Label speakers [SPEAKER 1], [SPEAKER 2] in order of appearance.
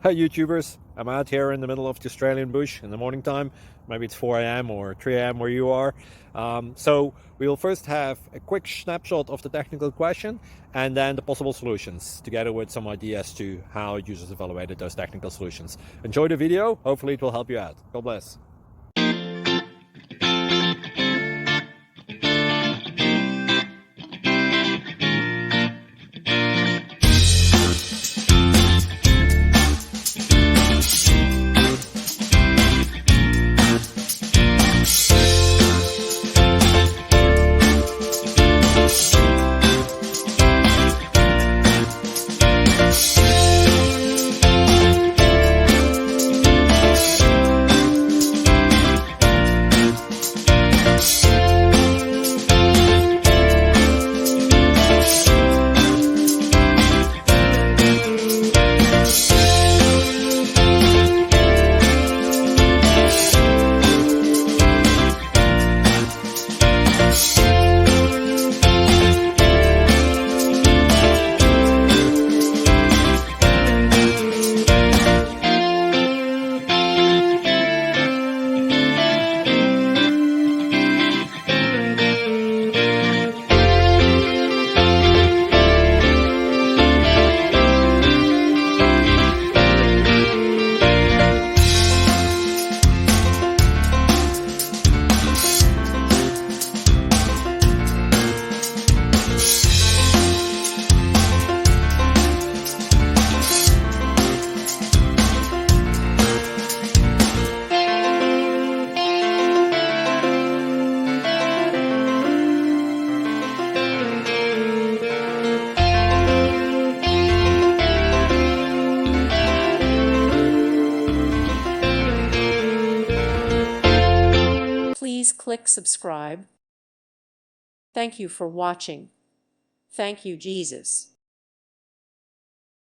[SPEAKER 1] Hi YouTubers, I'm out here in the middle of the Australian bush in the morning time. Maybe it's 4 a.m. or 3 a.m. where you are. So we'll first have a quick snapshot of the technical question and then the possible solutions, together with some ideas to how users evaluated those technical solutions. Enjoy the video, hopefully it will help you out. God bless.
[SPEAKER 2] Please click subscribe. Thank you for watching. Thank you, Jesus.